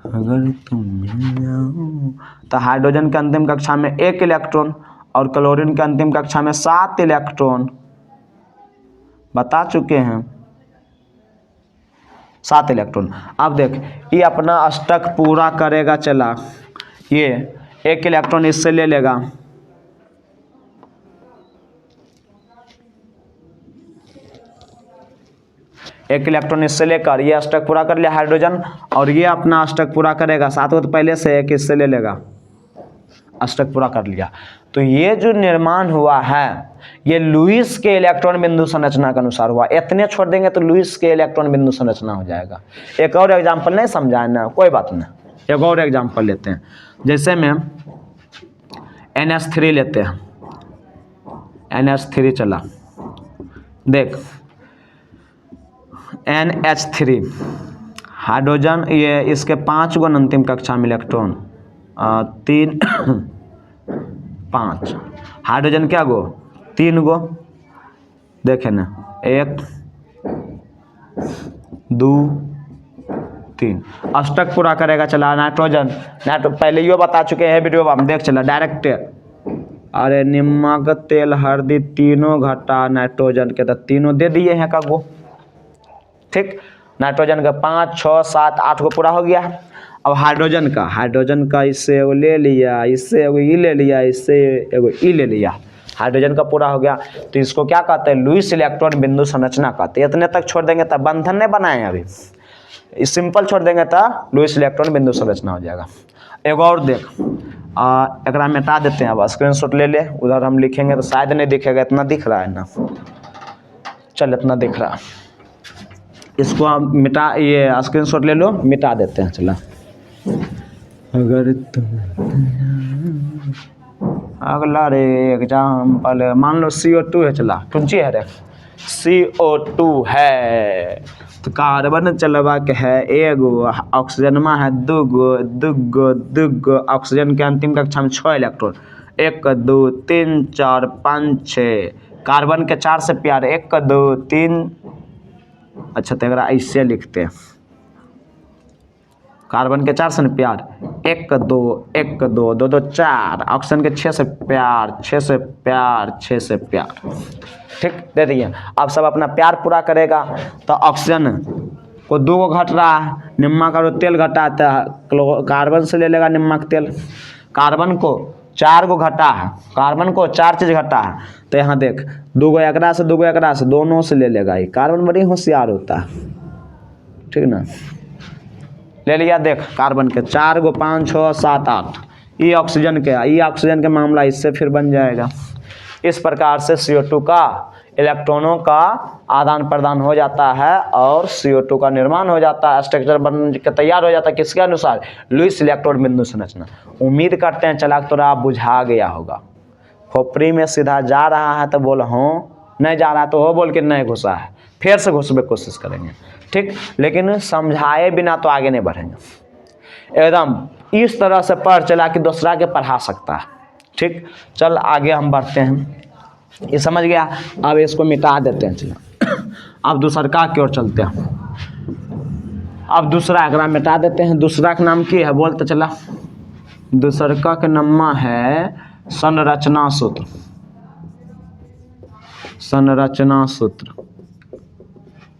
अगर तुम मिल जाओ, तो हाइड्रोजन के अंतिम कक्षा में 1 इलेक्ट्रॉन और क्लोरीन के अंतिम कक्षा में 7 इलेक्ट्रॉन बता चुके हैं, 7 इलेक्ट्रॉन। अब देख ये अपना अष्टक पूरा करेगा, चला ये 1 इलेक्ट्रॉन इससे ले लेगा, एक इलेक्ट्रॉन इससे लेकर ये अष्टक पूरा कर लिया हाइड्रोजन, और ये अपना अष्टक पूरा करेगा 7 तो पहले से एक इससे ले लेगा, अष्टक पूरा कर लिया। तो ये जो निर्माण हुआ है ये लुईस के इलेक्ट्रॉन बिंदु संरचना के अनुसार हुआ। इतने छोड़ देंगे तो लुईस के इलेक्ट्रॉन बिंदु संरचना हो जाएगा। एक और एग्जाम्पल नहीं समझा है ना, कोई बात नहीं, एक और एग्जाम्पल लेते हैं। जैसे में NH3 लेते हैं, NH3 चला, देख NH3 हाइड्रोजन, ये इसके 5 गो अंतिम कक्षा में इलेक्ट्रॉन, 3 5, हाइड्रोजन क्या गो 3 गो, देखे ना 1 2 3, अष्टक पूरा करेगा चला नाइट्रोजन। पहले यो बता चुके हैं वीडियो में, हम देख चला डायरेक्ट, अरे नमक तेल हल्दी तीनों घटा नाइट्रोजन के, तो तीनों दे दिए हैं का गो, ठीक। नाइट्रोजन का 5 6 7 8 को पूरा हो गया। अब हाइड्रोजन का इससे एगो ले लिया, इससे एगो ई ले लिया, इससे एगो ई ले लिया, हाइड्रोजन का पूरा हो गया। तो इसको क्या कहते हैं, लुईस इलेक्ट्रॉन बिंदु संरचना कहते हैं। इतने तक छोड़ देंगे तब बंधन नहीं बनाए, अभी इस सिंपल छोड़ देंगे तो लुईस इलेक्ट्रॉन बिंदु संरचना हो जाएगा। एगो और देख, एकरा मिटा देते हैं, अब स्क्रीनशॉट ले ले, उधर हम लिखेंगे तो शायद नहीं दिखेगा, इतना दिख रहा है ना, चल इतना दिख रहा, इसको हम मिटा, ये स्क्रीनशॉट ले लो, मिटा देते हैं चला। अगर तुम अगला रे एग्जाम्पल मान लो CO2 है, चला टुंची है रे, CO2 है, तो कार्बन चलवा के है एगो, ऑक्सीजनमा है दूगो, ऑक्सीजन के अंतिम कक्षा में 6 इलेक्ट्रॉन, 1 2 3 4 5 6, कार्बन के 4 से प्यार 1 2 3, अच्छा तो अगर ऐसे लिखते हैं, कार्बन के 4 से प्यार 1 2 1 2 2 2 4, ऑक्सीजन के 6 से प्यार 6 से प्यार 6 से प्यार, ठीक दे दिए। अब सब अपना प्यार पूरा करेगा, तो ऑक्सीजन को 2 गो घट रहा है, नमक और तेल घटाता है, कार्बन से ले लेगा नमक तेल, कार्बन को 4 गो घटा है, कार्बन को 4 चीज़ घटा है, तो यहाँ देख 2 गो एकरा से 2 गो एकरा से, दोनों से ले लेगा। ये कार्बन बड़ी होशियार होता है, ठीक ना, ले लिया। देख कार्बन के 4 गो 5 6 7 8, ये ऑक्सीजन के मामला इससे फिर बन जाएगा। इस प्रकार से CO2 का इलेक्ट्रॉनों का आदान प्रदान हो जाता है और CO2 का निर्माण हो जाता है, स्ट्रक्चर बन के तैयार हो जाता है, किसके अनुसार, लुईस इलेक्ट्रॉन बिंदु संरचना। उम्मीद करते हैं चला तो आप बुझा गया होगा। खोपड़ी में सीधा जा रहा है तो बोल हाँ, नहीं जा रहा तो हो बोल के नहीं घुसा है, फिर से घुसने की कोशिश करेंगे, ठीक। लेकिन समझाए बिना तो आगे नहीं बढ़ेंगे, एकदम इस तरह से पढ़ चला कि दूसरा के पढ़ा सकता है, ठीक। चल आगे हम बढ़ते हैं, ये समझ गया। अब इसको मिटा देते हैं, चलो अब दूसरा की ओर चलते हैं। अब दूसरा अगर मिटा देते हैं, दूसरा का नाम क्या है बोलते चला, दूसरा का नाम है संरचना सूत्र। संरचना सूत्र।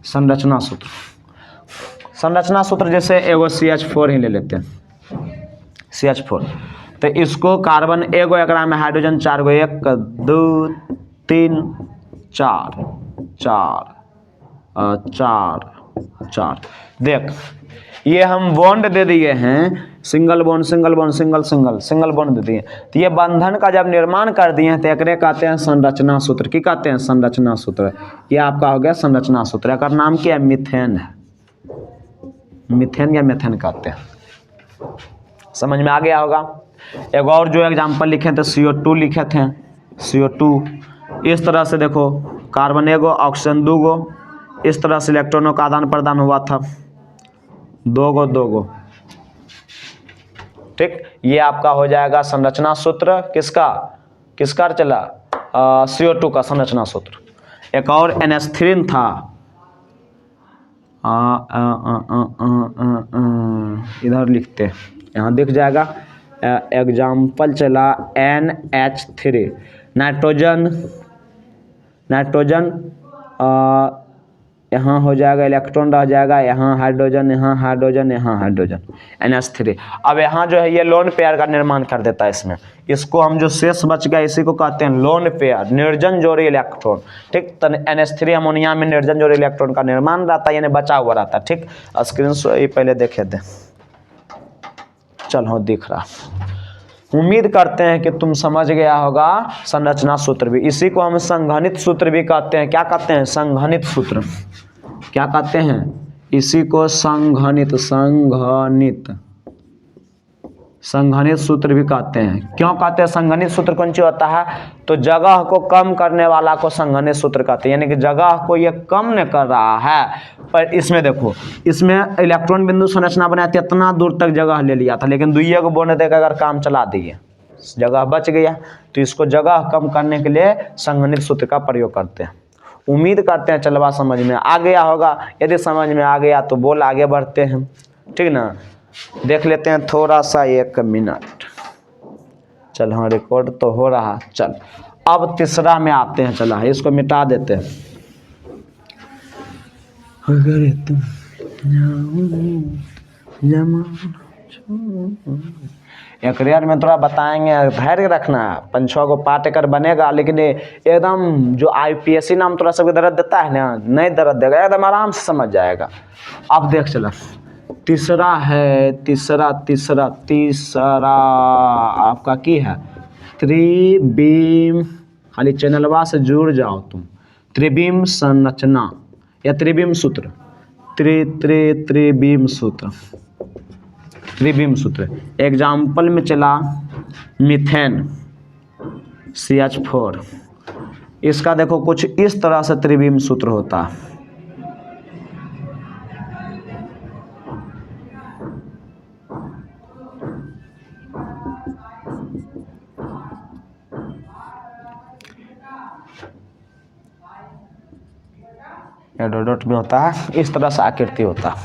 संरचना सूत्र, संरचना सूत्र जैसे एगो CH4 ही ले लेते हैं, CH4। तो इसको कार्बन एगो, एकरा में हाइड्रोजन 4 गो, 1 2 3 4 4 4 4। देख ये हम बॉन्ड दे दिए हैं, single bond single bond single single single bond दे दिए। तो ये बंधन का जब निर्माण कर दिए हैं तो एकरे कहते हैं संरचना सूत्र। की कहते हैं? संरचना सूत्र। ये आपका हो गया संरचना सूत्र। एक नाम क्या है? मीथेन है। मीथेन या मेथेन कहते हैं। समझ में आ गया होगा। एक और जो एग्जाम्पल लिखे थे CO2 लिखे थे, CO2। इस तरह से देखो कार्बन एगो, ऑक्सीजन 2 गो, इस तरह से इलेक्ट्रॉनों का आदान प्रदान हुआ था, 2 गो। ठीक, ये आपका हो जाएगा संरचना सूत्र। किसका किसका चला? CO2 का संरचना सूत्र। एक और NH3 था, इधर लिखते हैं, यहाँ दिख जाएगा। एग्जाम्पल चला NH3। नाइट्रोजन यहाँ हो जाएगा, इलेक्ट्रॉन रह जाएगा, यहाँ हाइड्रोजन, यहाँ हाइड्रोजन, यहाँ हाइड्रोजन, NH3। अब यहाँ जो है ये लोन पेयर का निर्माण कर देता है इसमें। इसको हम जो शेष बच गया इसी को कहते हैं लोन पेयर, निर्जन जोड़ी इलेक्ट्रॉन। ठीक, तो NH3 अमोनिया में निर्जन जोड़ी इलेक्ट्रॉन का निर्माण रहता है, यानी बचा हुआ रहता है। ठीक, स्क्रीन ये पहले देखे थे, चलो दिख रहा। उम्मीद करते हैं कि तुम समझ गया होगा संरचना सूत्र भी। इसी को हम संघनित सूत्र भी कहते हैं। क्या कहते हैं? संघनित सूत्र। क्या कहते हैं? इसी को संघनित सूत्र भी कहते हैं। क्यों कहते हैं संघनित सूत्र? कौन सी होता है? तो जगह को कम करने वाला को संघनित सूत्र कहते हैं, यानी कि जगह को ये कम नहीं कर रहा है। पर इसमें देखो, इसमें इलेक्ट्रॉन बिंदु संरचना बनाया था, इतना दूर तक जगह ले लिया था, लेकिन दुइये को बॉन्ड देकर अगर काम चला दिए, जगह बच गया। तो इसको जगह कम करने के लिए संघनित सूत्र का प्रयोग करते हैं। उम्मीद करते हैं चलवा समझ में आ गया होगा। यदि समझ में आ गया तो बोल आगे बढ़ते हैं। ठीक ना, देख लेते हैं थोड़ा सा, 1 मिनट। चल हाँ, रिकॉर्ड तो हो रहा। चल अब तीसरा में आते हैं। चला इसको मिटा देते हैं। अगर तुम एक रेयर में थोड़ा बताएंगे, धैर्य रखना। 5-6 गो पार्ट एकर बनेगा, लेकिन एकदम जो IPSC नाम थोड़ा सबको दर्द देता है ना, नहीं दर्द देगा, एकदम आराम से समझ जाएगा। अब देख चला, तीसरा है, तीसरा आपका की है त्रिबीम। खाली चैनलवा से जुड़ जाओ तुम। त्रिबीम संरचना या त्रिबीम सूत्र, त्रिबीम सूत्र। एग्जाम्पल में चला मीथेन CH4। इसका देखो कुछ इस तरह से त्रिबीम सूत्र होता है। डॉट में होता है, इस तरह से आकृति होता है।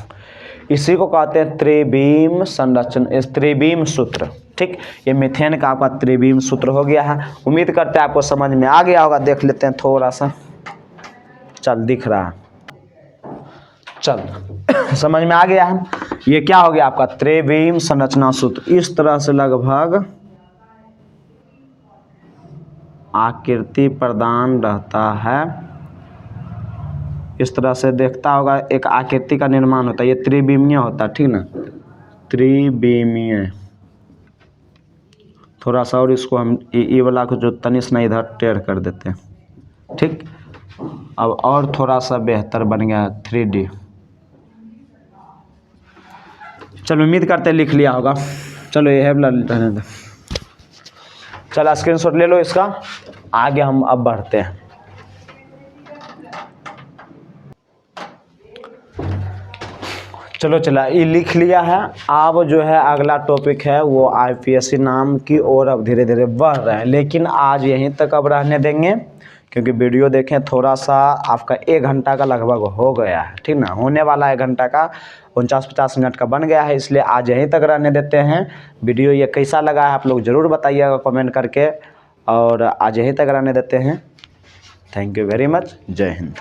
इसी को कहते हैं त्रिबीम संरचना, त्रिबीम सूत्र। ठीक, ये मीथेन का आपका त्रिबीम सूत्र हो गया है। उम्मीद करते हैं आपको समझ में आ गया होगा। देख लेते हैं थोड़ा सा। चल दिख रहा है, चल समझ में आ गया है। ये क्या हो गया आपका त्रिबीम संरचना सूत्र। इस तरह से लगभग आकृति प्रदान रहता है। इस तरह से देखता होगा, एक आकृति का निर्माण होता है। ये त्रिबीमीय होता है। ठीक ना, त्रिबीमीय। थोड़ा सा और इसको हम ये वाला को जो तनिश ना इधर टेढ़ कर देते हैं। ठीक, अब और थोड़ा सा बेहतर बन गया 3D। चलो उम्मीद करते हैं लिख लिया होगा। चलो ये है रहने दो। चलो स्क्रीनशॉट ले लो इसका। आगे हम अब बढ़ते हैं। चलो चला ये लिख लिया है। अब जो है अगला टॉपिक है वो IPSC नाम की ओर अब धीरे धीरे बढ़ रहे हैं, लेकिन आज यहीं तक अब रहने देंगे, क्योंकि वीडियो देखें थोड़ा सा आपका 1 घंटा का लगभग हो गया है। ठीक ना, होने वाला 1 घंटा का 49-50 मिनट का बन गया है, इसलिए आज यहीं तक रहने देते हैं। वीडियो ये कैसा लगा है आप लोग ज़रूर बताइएगा कमेंट करके, और आज यहीं तक रहने देते हैं। Thank you very much. जय हिंद।